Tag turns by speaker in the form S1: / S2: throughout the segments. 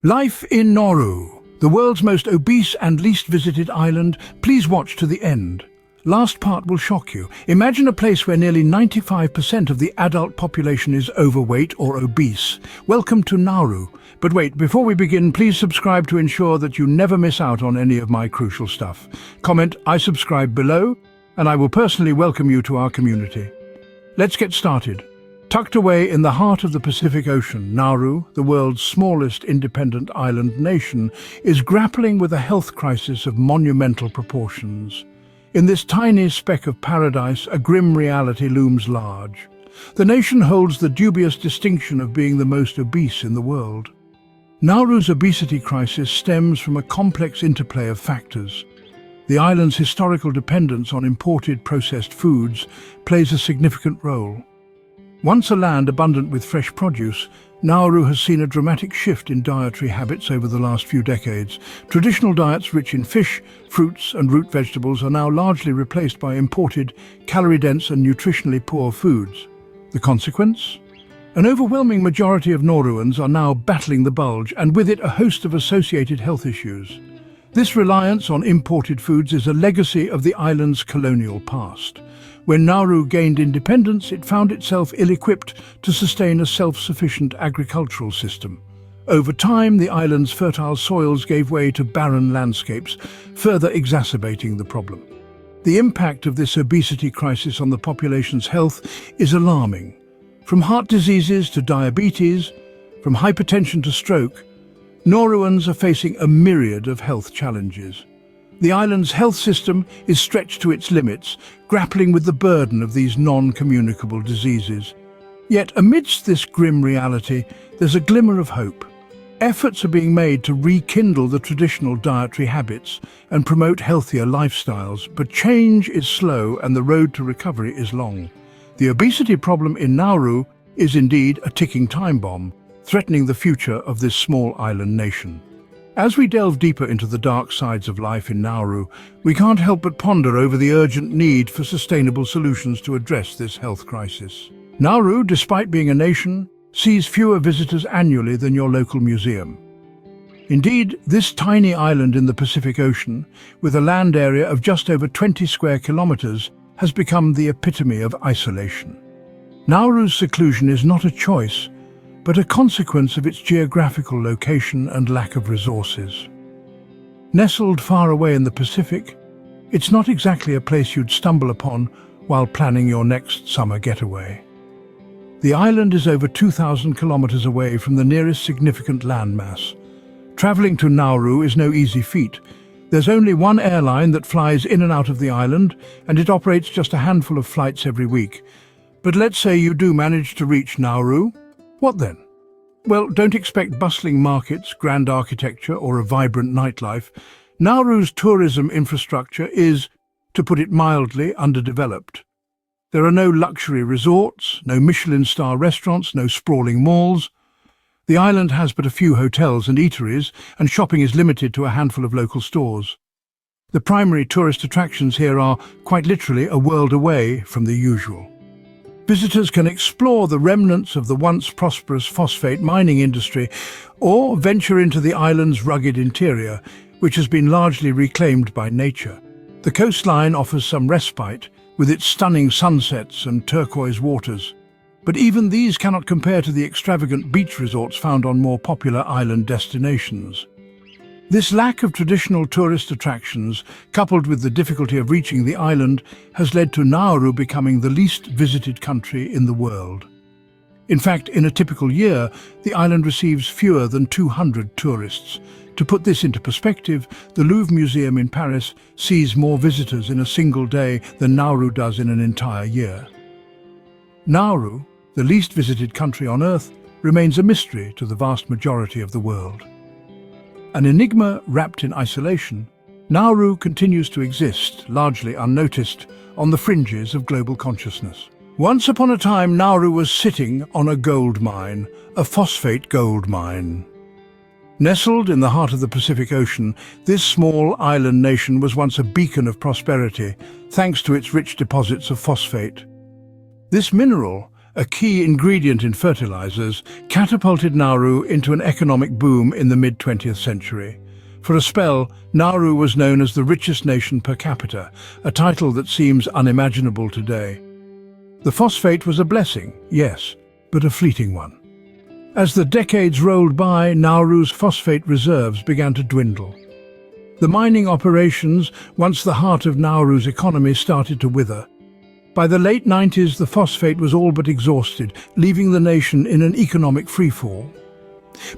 S1: Life in Nauru, the world's most obese and least visited island. Please watch to the end. Last part will shock you. Imagine a place where nearly 95% of the adult population is overweight or obese. Welcome to Nauru. But wait, before we begin, please subscribe to ensure that you never miss out on any of my crucial stuff. Comment "I subscribe" below, and I will personally welcome you to our community. Let's get started. Tucked away in the heart of the Pacific Ocean, Nauru, the world's smallest independent island nation, is grappling with a health crisis of monumental proportions. In this tiny speck of paradise, a grim reality looms large. The nation holds the dubious distinction of being the most obese in the world. Nauru's obesity crisis stems from a complex interplay of factors. The island's historical dependence on imported processed foods plays a significant role. Once a land abundant with fresh produce, Nauru has seen a dramatic shift in dietary habits over the last few decades. Traditional diets rich in fish, fruits and root vegetables are now largely replaced by imported, calorie-dense and nutritionally poor foods. The consequence? An overwhelming majority of Nauruans are now battling the bulge, and with it a host of associated health issues. This reliance on imported foods is a legacy of the island's colonial past. When Nauru gained independence, it found itself ill-equipped to sustain a self-sufficient agricultural system. Over time, the island's fertile soils gave way to barren landscapes, further exacerbating the problem. The impact of this obesity crisis on the population's health is alarming. From heart diseases to diabetes, from hypertension to stroke, Nauruans are facing a myriad of health challenges. The island's health system is stretched to its limits, grappling with the burden of these non-communicable diseases. Yet amidst this grim reality, there's a glimmer of hope. Efforts are being made to rekindle the traditional dietary habits and promote healthier lifestyles, but change is slow and the road to recovery is long. The obesity problem in Nauru is indeed a ticking time bomb, threatening the future of this small island nation. As we delve deeper into the dark sides of life in Nauru, we can't help but ponder over the urgent need for sustainable solutions to address this health crisis. Nauru, despite being a nation, sees fewer visitors annually than your local museum. Indeed, this tiny island in the Pacific Ocean, with a land area of just over 20 square kilometers, has become the epitome of isolation. Nauru's seclusion is not a choice, but a consequence of its geographical location and lack of resources. Nestled far away in the Pacific, it's not exactly a place you'd stumble upon while planning your next summer getaway. The island is over 2,000 kilometers away from the nearest significant landmass. Traveling to Nauru is no easy feat. There's only one airline that flies in and out of the island, and it operates just a handful of flights every week. But let's say you do manage to reach Nauru. What then? Well, don't expect bustling markets, grand architecture, or a vibrant nightlife. Nauru's tourism infrastructure is, to put it mildly, underdeveloped. There are no luxury resorts, no Michelin-star restaurants, no sprawling malls. The island has but a few hotels and eateries, and shopping is limited to a handful of local stores. The primary tourist attractions here are, quite literally, a world away from the usual. Visitors can explore the remnants of the once prosperous phosphate mining industry, or venture into the island's rugged interior, which has been largely reclaimed by nature. The coastline offers some respite, with its stunning sunsets and turquoise waters. But even these cannot compare to the extravagant beach resorts found on more popular island destinations. This lack of traditional tourist attractions, coupled with the difficulty of reaching the island, has led to Nauru becoming the least visited country in the world. In fact, in a typical year, the island receives fewer than 200 tourists. To put this into perspective, the Louvre Museum in Paris sees more visitors in a single day than Nauru does in an entire year. Nauru, the least visited country on Earth, remains a mystery to the vast majority of the world. An enigma wrapped in isolation, Nauru continues to exist, largely unnoticed, on the fringes of global consciousness. Once upon a time, Nauru was sitting on a gold mine, a phosphate gold mine. Nestled in the heart of the Pacific Ocean, this small island nation was once a beacon of prosperity, thanks to its rich deposits of phosphate. This mineral, a key ingredient in fertilizers, catapulted Nauru into an economic boom in the mid-20th century. For a spell, Nauru was known as the richest nation per capita, a title that seems unimaginable today. The phosphate was a blessing, yes, but a fleeting one. As the decades rolled by, Nauru's phosphate reserves began to dwindle. The mining operations, once the heart of Nauru's economy, started to wither. By the late 90s, the phosphate was all but exhausted, leaving the nation in an economic freefall.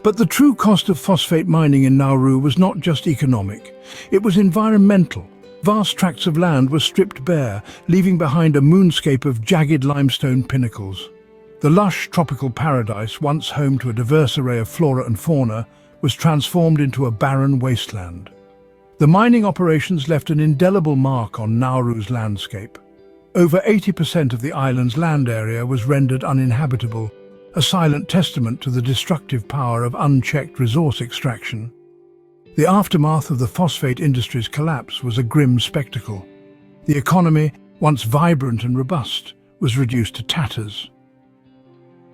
S1: But the true cost of phosphate mining in Nauru was not just economic. It was environmental. Vast tracts of land were stripped bare, leaving behind a moonscape of jagged limestone pinnacles. The lush tropical paradise, once home to a diverse array of flora and fauna, was transformed into a barren wasteland. The mining operations left an indelible mark on Nauru's landscape. Over 80% of the island's land area was rendered uninhabitable, a silent testament to the destructive power of unchecked resource extraction. The aftermath of the phosphate industry's collapse was a grim spectacle. The economy, once vibrant and robust, was reduced to tatters.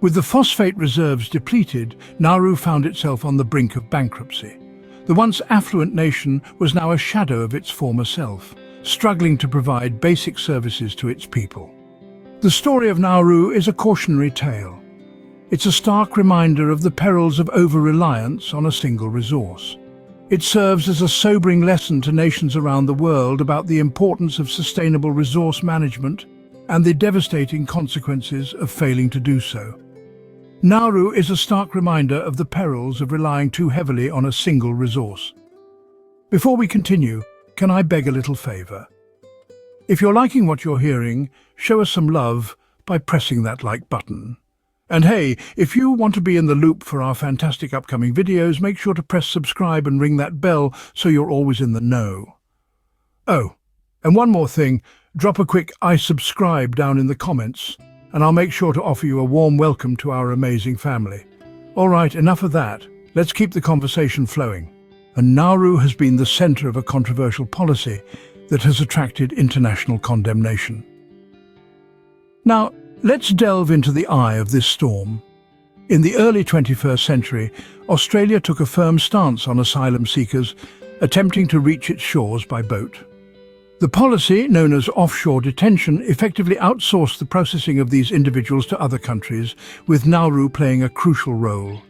S1: With the phosphate reserves depleted, Nauru found itself on the brink of bankruptcy. The once affluent nation was now a shadow of its former self, struggling to provide basic services to its people. The story of Nauru is a cautionary tale. It's a stark reminder of the perils of over-reliance on a single resource. It serves as a sobering lesson to nations around the world about the importance of sustainable resource management and the devastating consequences of failing to do so. Nauru is a stark reminder of the perils of relying too heavily on a single resource. Before we continue, can I beg a little favor? If you're liking what you're hearing, show us some love by pressing that like button. And hey, if you want to be in the loop for our fantastic upcoming videos, make sure to press subscribe and ring that bell so you're always in the know. Oh, and one more thing, drop a quick "I subscribe" down in the comments, and I'll make sure to offer you a warm welcome to our amazing family. All right, enough of that. Let's keep the conversation flowing. And Nauru has been the center of a controversial policy that has attracted international condemnation. Now, let's delve into the eye of this storm. In the early 21st century, Australia took a firm stance on asylum seekers attempting to reach its shores by boat. The policy, known as offshore detention, effectively outsourced the processing of these individuals to other countries, with Nauru playing a crucial role.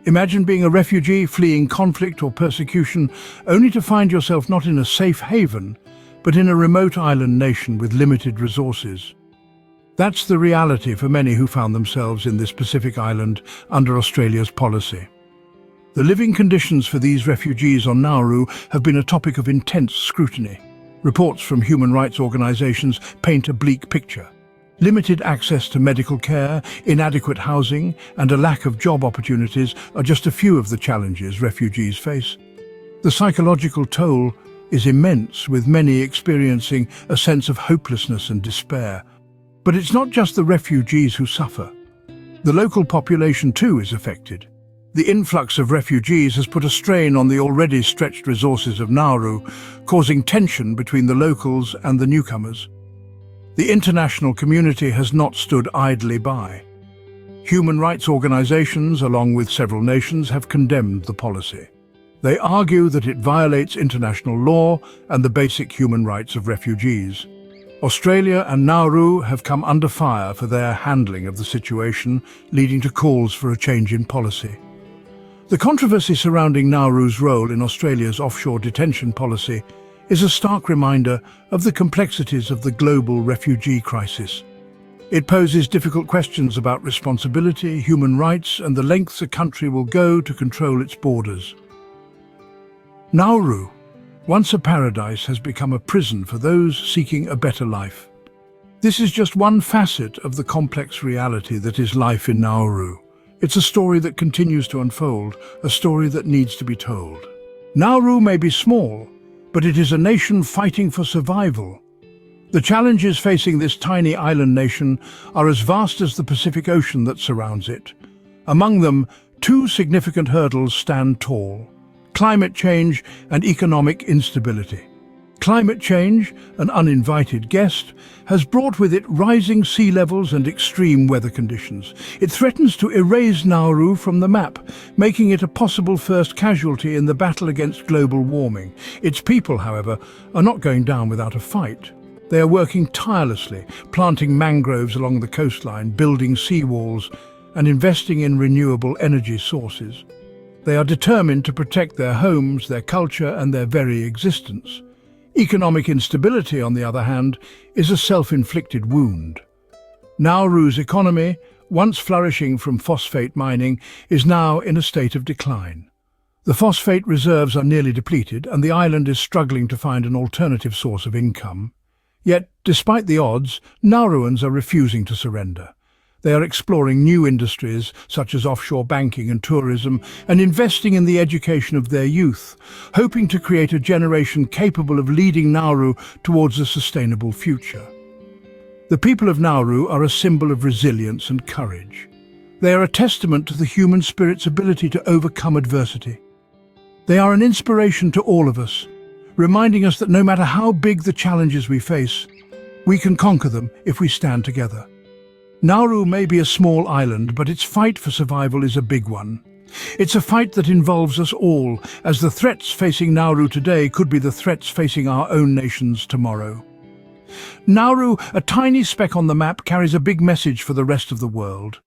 S1: Imagine being a refugee fleeing conflict or persecution, only to find yourself not in a safe haven, but in a remote island nation with limited resources. That's the reality for many who found themselves in this Pacific island under Australia's policy. The living conditions for these refugees on Nauru have been a topic of intense scrutiny. Reports from human rights organizations paint a bleak picture. Limited access to medical care, inadequate housing, and a lack of job opportunities are just a few of the challenges refugees face. The psychological toll is immense, with many experiencing a sense of hopelessness and despair. But it's not just the refugees who suffer. The local population too is affected. The influx of refugees has put a strain on the already stretched resources of Nauru, causing tension between the locals and the newcomers. The international community has not stood idly by. Human rights organizations, along with several nations, have condemned the policy. They argue that it violates international law and the basic human rights of refugees. Australia and Nauru have come under fire for their handling of the situation, leading to calls for a change in policy. The controversy surrounding Nauru's role in Australia's offshore detention policy is a stark reminder of the complexities of the global refugee crisis. It poses difficult questions about responsibility, human rights, and the lengths a country will go to control its borders. Nauru, once a paradise, has become a prison for those seeking a better life. This is just one facet of the complex reality that is life in Nauru. It's a story that continues to unfold, a story that needs to be told. Nauru may be small, but it is a nation fighting for survival. The challenges facing this tiny island nation are as vast as the Pacific Ocean that surrounds it. Among them, two significant hurdles stand tall: climate change and economic instability. Climate change, an uninvited guest, has brought with it rising sea levels and extreme weather conditions. It threatens to erase Nauru from the map, making it a possible first casualty in the battle against global warming. Its people, however, are not going down without a fight. They are working tirelessly, planting mangroves along the coastline, building seawalls, and investing in renewable energy sources. They are determined to protect their homes, their culture, and their very existence. Economic instability, on the other hand, is a self-inflicted wound. Nauru's economy, once flourishing from phosphate mining, is now in a state of decline. The phosphate reserves are nearly depleted, and the island is struggling to find an alternative source of income. Yet, despite the odds, Nauruans are refusing to surrender. They are exploring new industries such as offshore banking and tourism and investing in the education of their youth, hoping to create a generation capable of leading Nauru towards a sustainable future. The people of Nauru are a symbol of resilience and courage. They are a testament to the human spirit's ability to overcome adversity. They are an inspiration to all of us, reminding us that no matter how big the challenges we face, we can conquer them if we stand together. Nauru may be a small island, but its fight for survival is a big one. It's a fight that involves us all, as the threats facing Nauru today could be the threats facing our own nations tomorrow. Nauru, a tiny speck on the map, carries a big message for the rest of the world.